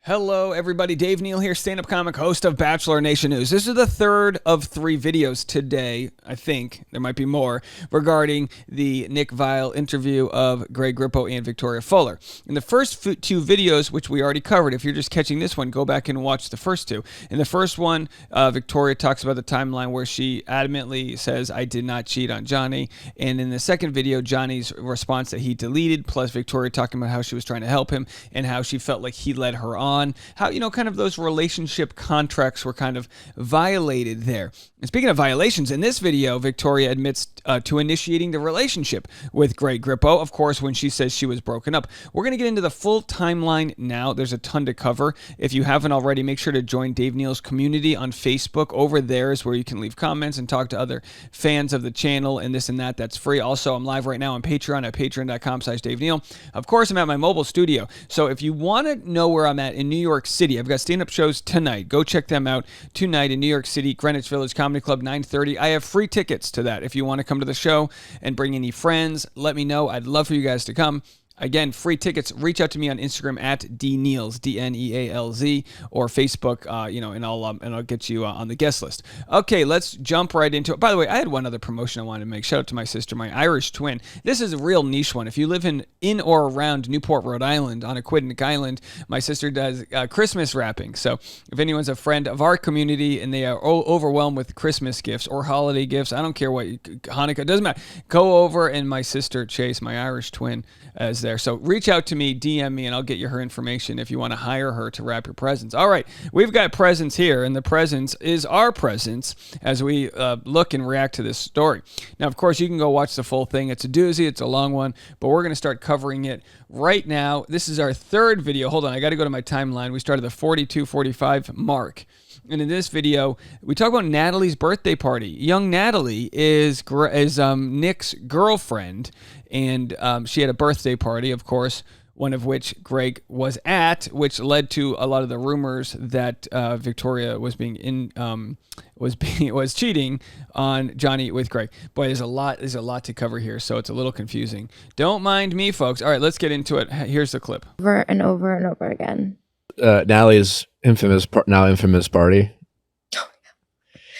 Hello, everybody. Dave Neal here, stand-up comic, host of Bachelor Nation News. This is the third of 3 videos today, I think, there might be more, regarding the Nick Viall interview of Greg Grippo and Victoria Fuller. In the first 2 videos, which we already covered, if you're just catching this one, go back and watch the first 2. In the first one, Victoria talks about the timeline where she adamantly says, I did not cheat on Johnny. And in the second video, Johnny's response that he deleted, plus Victoria talking about how she was trying to help him and how she felt like he led her on. How, kind of those relationship contracts were kind of violated there. And speaking of violations, in this video, Victoria admits to initiating the relationship with Greg Grippo, of course, when she says she was broken up. We're going to get into the full timeline now. There's a ton to cover. If you haven't already, make sure to join Dave Neal's community on Facebook. Over there is where you can leave comments and talk to other fans of the channel and this and that. That's free. Also, I'm live right now on Patreon at patreon.com/Dave Neal. Of course, I'm at my mobile studio. So if you want to know where I'm at in New York City, I've got stand-up shows tonight. Go check them out tonight in New York City, Greenwich Village Comedy Club, 9:30. I have free tickets to that. If you want to come to the show and bring any friends, let me know. I'd love for you guys to come. Again, free tickets. Reach out to me on Instagram at dneals, DNEALZ, or Facebook, and I'll get you on the guest list. Okay, let's jump right into it. By the way, I had one other promotion I wanted to make. Shout out to my sister, my Irish twin. This is a real niche one. If you live in or around Newport, Rhode Island, on Aquidneck Island, my sister does Christmas wrapping. So if anyone's a friend of our community and they are overwhelmed with Christmas gifts or holiday gifts, I don't care what, Hanukkah, doesn't matter. Go over, and my sister Chase, my Irish twin, is there. So reach out to me, DM me, and I'll get you her information if you want to hire her to wrap your presents. All right, we've got presents here, and the presents is our presents as we look and react to this story. Now, of course, you can go watch the full thing. It's a doozy. It's a long one, but we're going to start covering it right now. This is our third video. Hold on, I got to go to my timeline. We started the 42-45 mark. And in this video, we talk about Natalie's birthday party. Young Natalie is Nick's girlfriend, and she had a birthday party, of course, one of which Greg was at, which led to a lot of the rumors that Victoria was was cheating on Johnny with Greg. Boy, there's a lot to cover here, so it's a little confusing. Don't mind me, folks. All right, let's get into it. Here's the clip. Over and over and over again. Natalie's infamous party.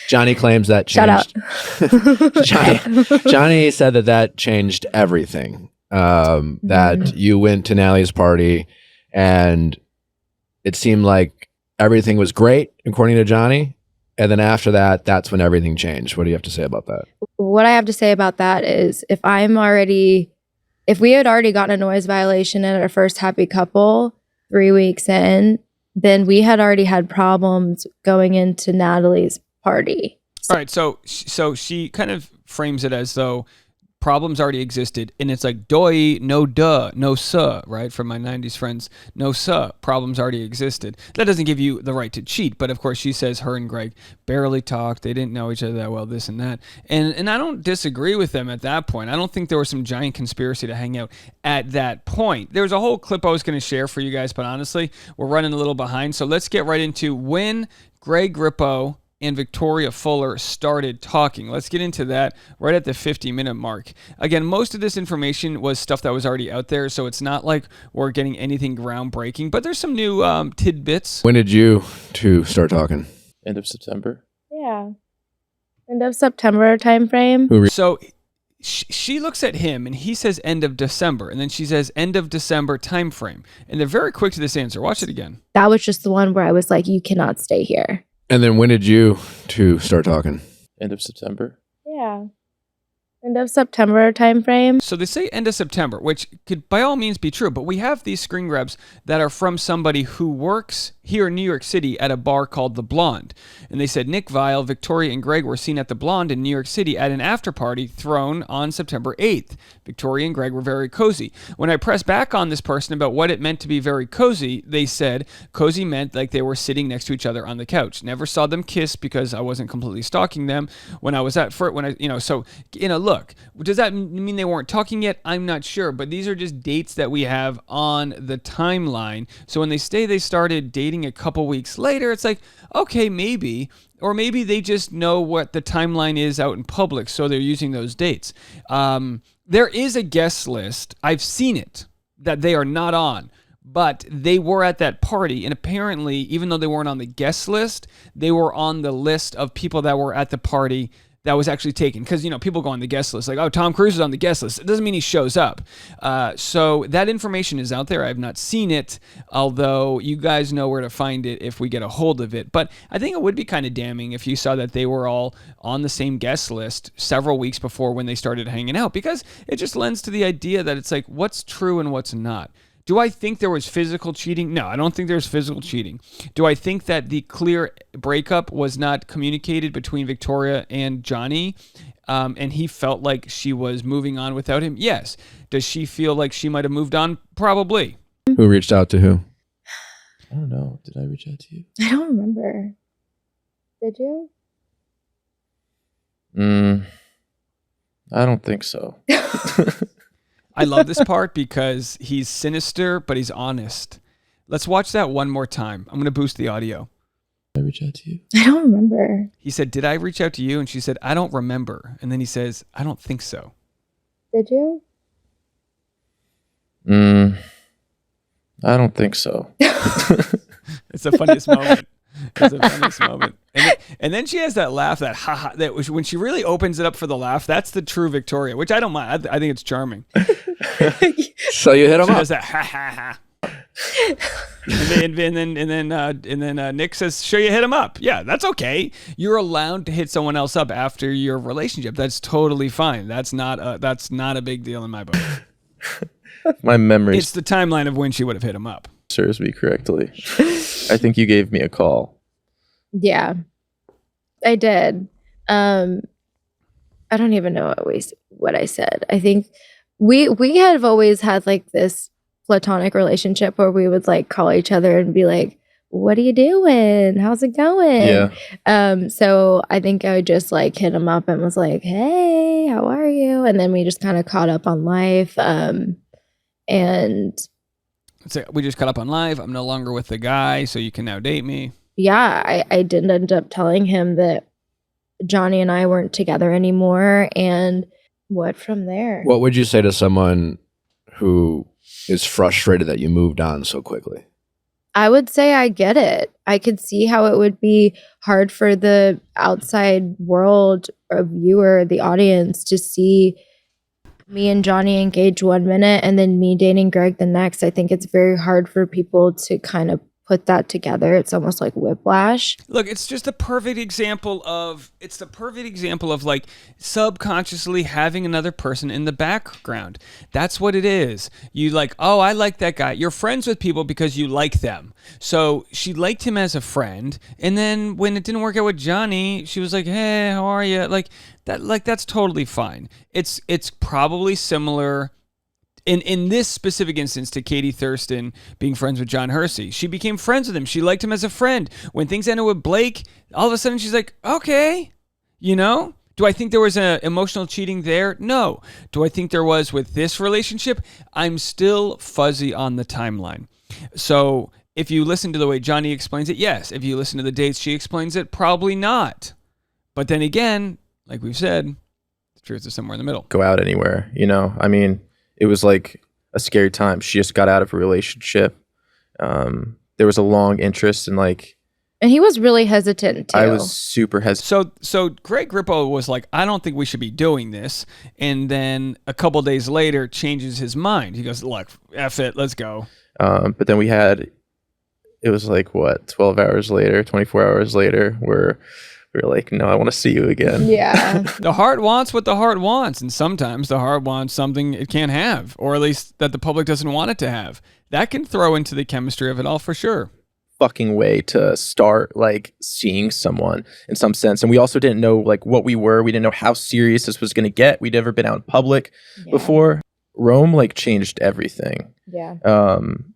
Johnny claims that changed. Shout out. Johnny said that changed everything. That you went to Natalie's party and it seemed like everything was great, according to Johnny. And then after that, that's when everything changed. What do you have to say about that? What I have to say about that is if we had already gotten a noise violation at our first happy couple 3 weeks in, then we had already had problems going into Natalie's party. All right, so she kind of frames it as though problems already existed, and it's like doi, no duh, no suh, right? From my 90s friends, no suh, problems already existed. That doesn't give you the right to cheat, but of course she says her and Greg barely talked, they didn't know each other that well, this and that. And I don't disagree with them at that point. I don't think there was some giant conspiracy to hang out at that point. There was a whole clip I was going to share for you guys, but honestly, we're running a little behind, so let's get right into when Greg Grippo and Victoria Fuller started talking. Let's get into that right at the 50-minute mark. Again, most of this information was stuff that was already out there, so it's not like we're getting anything groundbreaking, but there's some new tidbits. When did you two start talking? End of September? Yeah. End of September time frame. So she looks at him, and he says end of December, and then she says end of December time frame. And they're very quick to this answer. Watch it again. That was just the one where I was like, you cannot stay here. And then when did you two start talking? End of September? Yeah. End of September time frame. So they say end of September, which could by all means be true, but we have these screen grabs that are from somebody who works here in New York City at a bar called The Blonde. And they said Nick Viall, Victoria, and Greg were seen at The Blonde in New York City at an after party thrown on September 8th. Victoria and Greg were very cozy. When I pressed back on this person about what it meant to be very cozy, they said cozy meant like they were sitting next to each other on the couch. Never saw them kiss because I wasn't completely stalking them when I was at first. Look, does that mean they weren't talking yet? I'm not sure, but these are just dates that we have on the timeline. So when they say they started dating a couple weeks later, it's like, okay, maybe. Or maybe they just know what the timeline is out in public, so they're using those dates. There is a guest list. I've seen it that they are not on, But they were at that party, and apparently, even though they weren't on the guest list, they were on the list of people that were at the party that was actually taken. Because, people go on the guest list, like, oh, Tom Cruise is on the guest list. It doesn't mean he shows up. So that information is out there. I have not seen it, although you guys know where to find it if we get a hold of it. But I think it would be kind of damning if you saw that they were all on the same guest list several weeks before when they started hanging out, because it just lends to the idea that it's like, what's true and what's not. Do I think there was physical cheating? No, I don't think there's physical cheating. Do I think that the clear breakup was not communicated between Victoria and Johnny, and he felt like she was moving on without him? Yes. Does she feel like she might have moved on? Probably. Who reached out to who? I don't know. Did I reach out to you? I don't remember. Did you? I don't think so. I love this part because he's sinister, but he's honest. Let's watch that one more time. I'm going to boost the audio. Did I reach out to you? I don't remember. He said, did I reach out to you? And she said, I don't remember. And then he says, I don't think so. Did you? I don't think so. It's the funniest moment. It's the funniest moment. And then she has that laugh, that ha-ha, that when she really opens it up for the laugh, that's the true Victoria, which I don't mind. I think it's charming. So you hit him She up. does that ha-ha-ha. And then Nick says, sure, you hit him up. Yeah, that's okay. You're allowed to hit someone else up after your relationship. That's totally fine. That's not a big deal in my book. My memory It's the timeline of when she would have hit him up. serves me correctly. I think you gave me a call. Yeah, I did. I don't even know what I said. I think we have always had like this platonic relationship where we would like call each other and be like, what are you doing? How's it going? Yeah. So I think I just like hit him up and was like, hey, how are you? And then we just kind of caught up on life. And So we just caught up on live. I'm no longer with the guy, so you can now date me. yeah, I did end up telling him that Johnny and I weren't together anymore. And what from there? What would you say to someone who is frustrated that you moved on so quickly? I would say I get it. I could see how it would be hard for the outside world or viewer, the audience, to see me and Johnny engage 1 minute and then me dating Greg the next. I think it's very hard for people to kind of put that together. It's almost like whiplash. Look, it's just the perfect example of like subconsciously having another person in the background. That's what it is. You like, oh, I like that guy. You're friends with people because you like them. So she liked him as a friend, and then when it didn't work out with Johnny, she was like, hey, how are you? Like that's totally fine. It's probably similar in this specific instance to Katie Thurston being friends with John Hersey. She became friends with him. She liked him as a friend. When things ended with Blake, all of a sudden she's like, okay, Do I think there was an emotional cheating there? No. Do I think there was with this relationship? I'm still fuzzy on the timeline. So if you listen to the way Johnny explains it, yes. If you listen to the dates she explains it, probably not. But then again, like we've said, the truth is somewhere in the middle. Go out anywhere, I mean, it was like a scary time. She just got out of a relationship. There was a long interest in like... And he was really hesitant too. I was super hesitant. So Greg Grippo was like, I don't think we should be doing this. And then a couple days later changes his mind. He goes, look, F it, let's go. But then it was like, 12 hours later, 24 hours later, where we were like, no, I want to see you again. Yeah. The heart wants what the heart wants. And sometimes the heart wants something it can't have, or at least that the public doesn't want it to have. That can throw into the chemistry of it all for sure. Fucking way to start like seeing someone in some sense. And we also didn't know like what we were. We didn't know how serious this was going to get. We'd never been out in public before. Rome like changed everything. Yeah.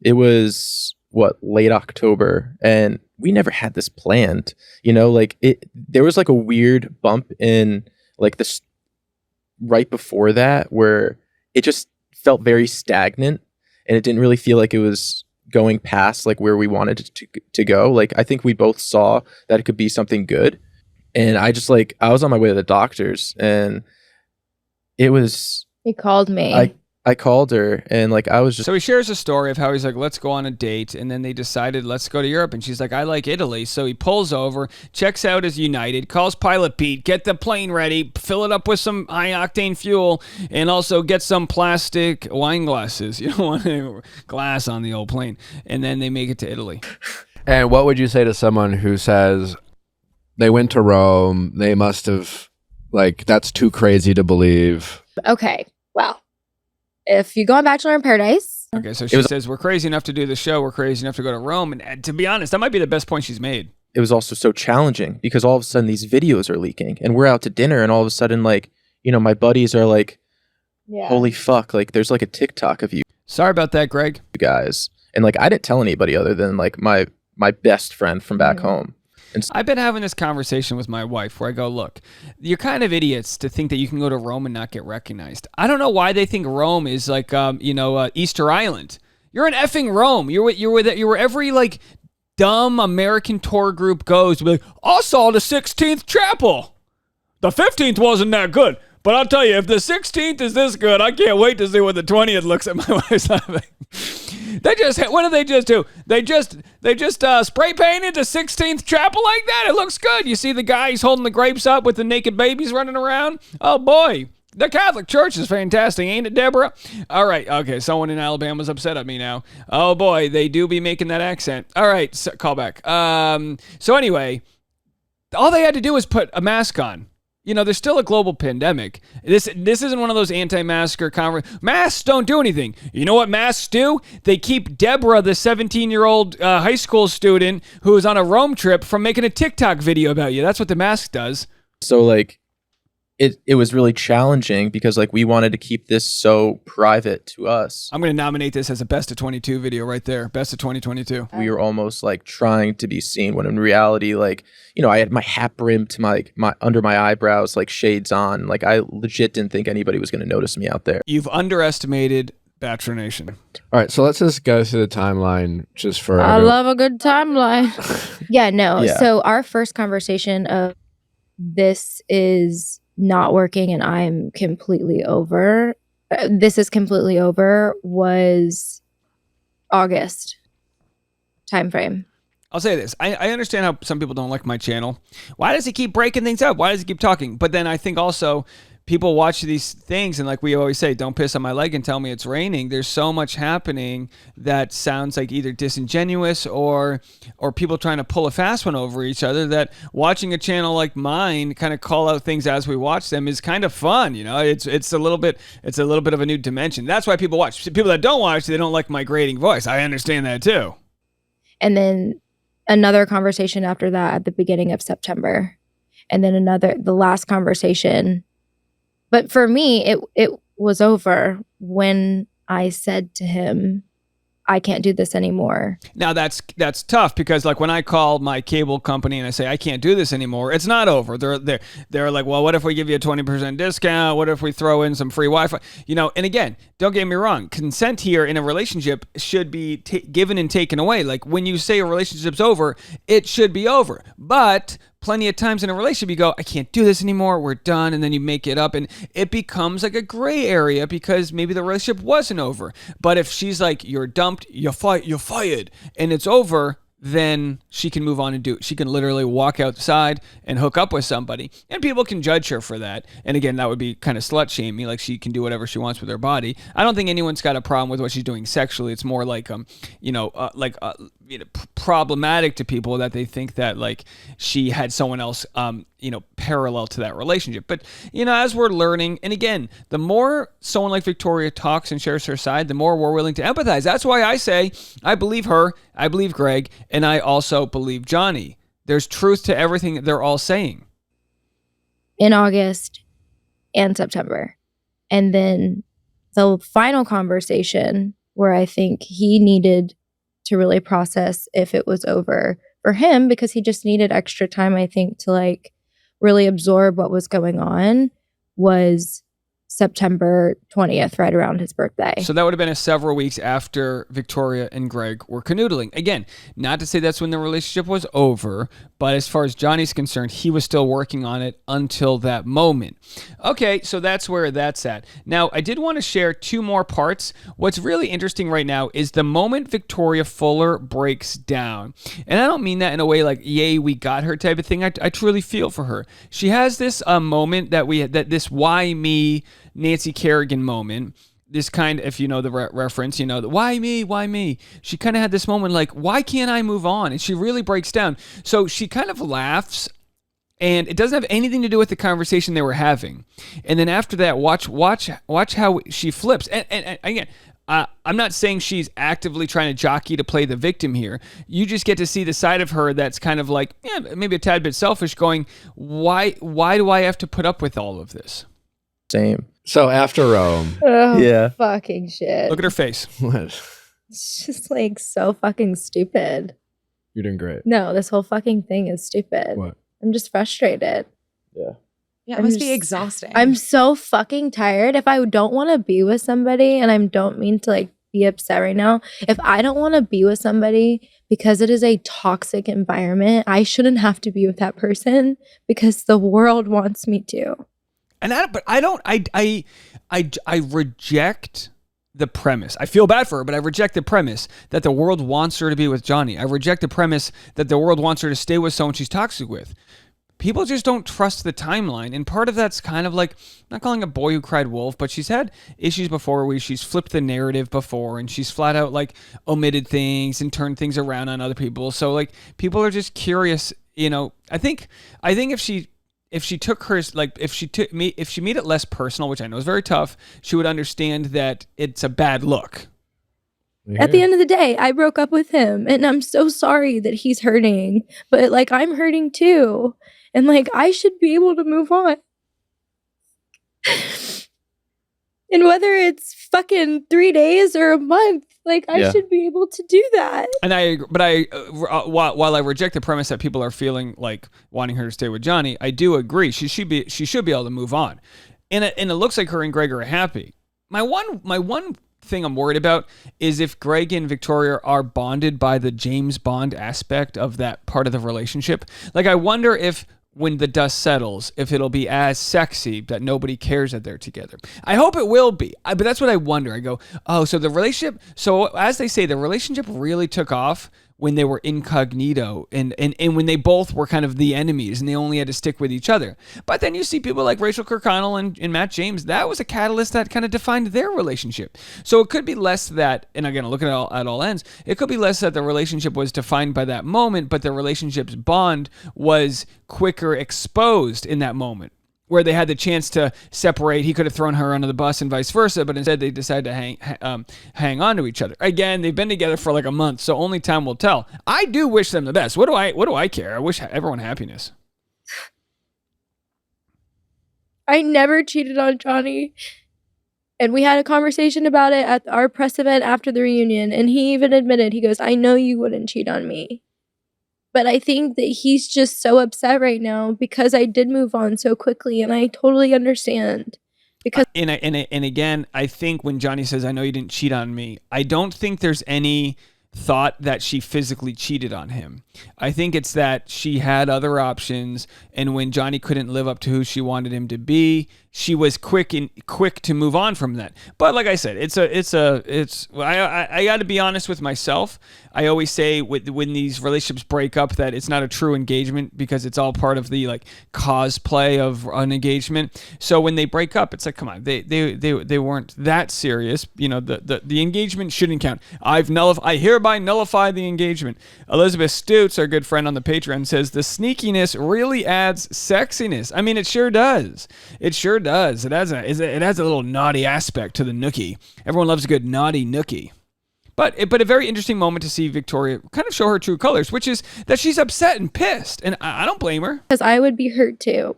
It was late October, and we never had this planned, like there was like a weird bump in like this right before that where it just felt very stagnant, and it didn't really feel like it was going past like where we wanted it to go. Like I think we both saw that it could be something good, and I was on my way to the doctor's, and it was... He called me. I called her and like I was just So he shares a story of how he's like, let's go on a date. And then they decided, let's go to Europe. And she's like, I like Italy. So he pulls over, checks out as United, calls Pilot Pete, get the plane ready, fill it up with some high octane fuel, and also get some plastic wine glasses. You don't want any glass on the old plane. And then they make it to Italy. And what would you say to someone who says they went to Rome, they must have, like, that's too crazy to believe? Okay, well, if you go on Bachelor in Paradise, Okay, so she says, we're crazy enough to do the show. We're crazy enough to go to Rome. And to be honest, that might be the best point she's made. it was also so challenging because all of a sudden these videos are leaking and we're out to dinner and all of a sudden like, you know, my buddies are like, holy fuck, like there's like a TikTok of you Sorry about that, Greg. guys. And like I didn't tell anybody other than like my best friend from back home. And I've been having this conversation with my wife where I go, look, you're kind of idiots to think that you can go to Rome and not get recognized. I don't know why they think Rome is like, Easter Island. You're in effing Rome. You're where every like dumb American tour group goes to be like, I saw the 16th chapel. The 15th wasn't that good. But I'll tell you, if the 16th is this good, I can't wait to see what the 20th looks at. My wife's laughing. What did they just do? They just spray painted the 16th chapel like that. It looks good. You see the guy, he's holding the grapes up with the naked babies running around. Oh boy, the Catholic Church is fantastic, ain't it, Deborah? All right, okay, someone in Alabama's upset at me now. Oh boy, they do be making that accent. All right, so, call back. So anyway, all they had to do was put a mask on. You know, there's still a global pandemic. This isn't one of those anti-masker conferences. Masks don't do anything. You know what masks do? They keep Deborah, the 17-year-old high school student who is on a Rome trip, from making a TikTok video about you. That's what the mask does. so like it was really challenging because like we wanted to keep this so private to us. I'm going to nominate this as a best of 22 video right there. Best of 2022. We were almost like trying to be seen when in reality, like, you know, I had my hat brim to my under my eyebrows, like shades on. Like I legit didn't think anybody was going to notice me out there. You've underestimated Bachelor Nation. All right, so let's just go through the timeline just for I love a good timeline. Yeah. So our first conversation of this is not working and I'm completely over. This is completely over was August timeframe. I'll say this. I understand how some people don't like my channel. Why does he keep breaking things up? Why does he keep talking? But then I think also people watch these things and like we always say, don't piss on my leg and tell me it's raining. There's so much happening that sounds like either disingenuous or people trying to pull a fast one over each other, that watching a channel like mine kind of call out things as we watch them is kind of fun. You know, it's a little bit of a new dimension. That's why people watch. People that don't watch, they don't like my grating voice. I understand that too. And then another conversation after that at the beginning of September. And then the last conversation. But for me, it was over when I said to him, I can't do this anymore. Now that's tough because like when I call my cable company and I say I can't do this anymore, it's not over. They're like, well, what if we give you a 20% discount? What if we throw in some free Wi-Fi? You know, and again, don't get me wrong. Consent here in a relationship should be given and taken away. Like when you say a relationship's over, it should be over. But plenty of times in a relationship, you go, I can't do this anymore. We're done. And then you make it up and it becomes like a gray area because maybe the relationship wasn't over. But if she's like, you're dumped, you're fired, and it's over, then she can move on and do it. She can literally walk outside and hook up with somebody. And people can judge her for that. And again, that would be kind of slut shaming. Like she can do whatever she wants with her body. I don't think anyone's got a problem with what she's doing sexually. It's more like, problematic to people that they think that like she had someone else, parallel to that relationship. But, as we're learning, and again, the more someone like Victoria talks and shares her side, the more we're willing to empathize. That's why I say, I believe her, I believe Greg, and I also believe Johnny. There's truth to everything that they're all saying. In August and September. And then the final conversation where I think he needed to really process if it was over for him because he just needed extra time, I think, to like really absorb what was going on was September 20th, right around his birthday. So that would have been several weeks after Victoria and Greg were canoodling. Again, not to say that's when the relationship was over, but as far as Johnny's concerned, he was still working on it until that moment. Okay, so that's where that's at. Now, I did want to share 2 more parts. What's really interesting right now is the moment Victoria Fuller breaks down. And I don't mean that in a way like, yay, we got her type of thing. I truly feel for her. She has this moment that this why me Nancy Kerrigan moment, this kind of, if you know the reference, you know, the why me? She kind of had this moment like, why can't I move on? And she really breaks down. So she kind of laughs, and it doesn't have anything to do with the conversation they were having. And then after that, watch how she flips. And again, I'm not saying she's actively trying to jockey to play the victim here. You just get to see the side of her that's kind of like, yeah, maybe a tad bit selfish, going, why do I have to put up with all of this? Same. So after Rome, Oh, Yeah. fucking shit. Look at her face. what? It's just like so fucking stupid. You're doing great. No, this whole fucking thing is stupid. What? I'm just frustrated. Yeah, it I'm must be just- exhausting. I'm so fucking tired. If I don't want to be with somebody, and I don't mean to like be upset right now, if I don't want to be with somebody because it is a toxic environment, I shouldn't have to be with that person because the world wants me to. And I reject the premise. I feel bad for her, but I reject the premise that the world wants her to be with Johnny. I reject the premise that the world wants her to stay with someone she's toxic with. People just don't trust the timeline. And part of that's kind of like, I'm not calling a boy who cried wolf, but she's had issues before where she's flipped the narrative before, and she's flat out like omitted things and turned things around on other people. So like people are just curious, you know. I think if she took her, like if she made it less personal, which I know is very tough, she would understand that it's a bad look. At the end of the day, I broke up with him, and I'm so sorry that he's hurting, but like I'm hurting too. And like I should be able to move on. And whether it's fucking 3 days or a month, like I Yeah. should be able to do that. And I agree, but while I reject the premise that people are feeling like wanting her to stay with Johnny, I do agree she should be able to move on. And it looks like her and Greg are happy. My one thing I'm worried about is if Greg and Victoria are bonded by the James Bond aspect of that part of the relationship. Like I wonder if when the dust settles, if it'll be as sexy that nobody cares that they're together. I hope it will be, but that's what I wonder. I go, oh, so the relationship, so as they say, the relationship really took off when they were incognito and when they both were kind of the enemies and they only had to stick with each other. But then you see people like Rachel Kirkconnell and Matt James, that was a catalyst that kind of defined their relationship. So it could be less that, and again, looking at all ends, it could be less that the relationship was defined by that moment, but the relationship's bond was quicker exposed in that moment, where they had the chance to separate. He could have thrown her under the bus and vice versa, but instead they decided to hang on to each other. Again, they've been together for like a month, so only time will tell. I do wish them the best. What do I care? I wish everyone happiness. I never cheated on Johnny. And we had a conversation about it at our press event after the reunion. And he even admitted, he goes, I know you wouldn't cheat on me. But I think that he's just so upset right now because I did move on so quickly. And I totally understand. Because And again, I think when Johnny says, I know you didn't cheat on me, I don't think there's any thought that she physically cheated on him. I think it's that she had other options, and when Johnny couldn't live up to who she wanted him to be, she was quick to move on from that. But like I said, I got to be honest with myself. I always say when these relationships break up that it's not a true engagement because it's all part of the like cosplay of an engagement. So when they break up, it's like, come on, they weren't that serious. You know, the engagement shouldn't count. I hereby nullify the engagement. Elizabeth Stutz, our good friend on the Patreon, says the sneakiness really adds sexiness. I mean, it sure does. It sure does. It has a little naughty aspect to the nookie. Everyone loves a good naughty nookie. But a very interesting moment to see Victoria kind of show her true colors, which is that she's upset and pissed. And I don't blame her. because I would be hurt too.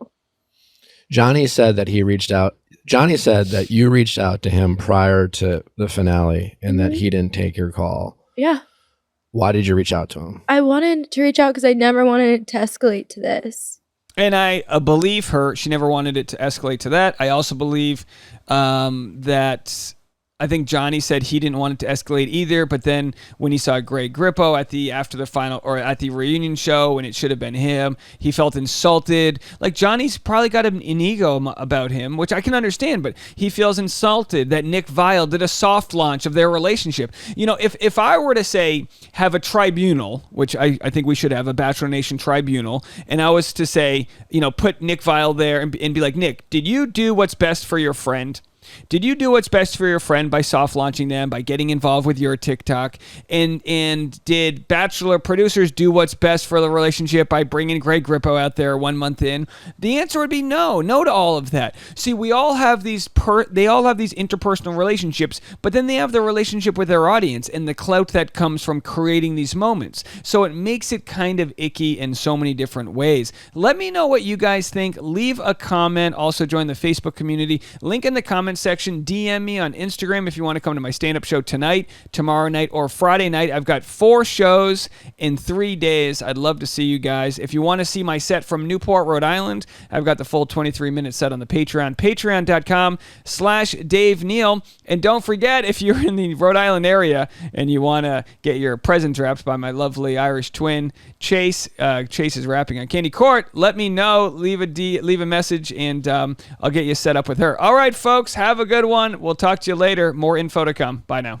Johnny said that he reached out. Johnny said that you reached out to him prior to the finale and that he didn't take your call. Yeah. Why did you reach out to him? I wanted to reach out because I never wanted it to escalate to this. And I believe her. She never wanted it to escalate to that. I also believe that I think Johnny said he didn't want it to escalate either. But then when he saw Greg Grippo after the final or at the reunion show when it should have been him, he felt insulted. Like Johnny's probably got an ego about him, which I can understand. But he feels insulted that Nick Viall did a soft launch of their relationship. You know, if I were to say have a tribunal, which I think we should have a Bachelor Nation tribunal, and I was to say, you know, put Nick Viall there and be like, Nick, did you do what's best for your friend? Did you do what's best for your friend by soft launching them, by getting involved with your TikTok? And did Bachelor producers do what's best for the relationship by bringing Greg Grippo out there 1 month in? The answer would be no to all of that. See, we all have these interpersonal relationships, but then they have the relationship with their audience and the clout that comes from creating these moments. So it makes it kind of icky in so many different ways. Let me know what you guys think. Leave a comment. Also join the Facebook community. Link in the comments section. DM me on Instagram if you want to come to my stand-up show tonight, tomorrow night, or Friday night. I've got 4 shows in 3 days. I'd love to see you guys. If you want to see my set from Newport, Rhode Island, I've got the full 23-minute set on the Patreon, patreon.com/Dave Neal. And don't forget, if you're in the Rhode Island area and you want to get your presents wrapped by my lovely Irish twin, Chase. Chase is rapping on Candy Court. Let me know. Leave a message, and I'll get you set up with her. All right, folks. Have a good one. We'll talk to you later. More info to come. Bye now.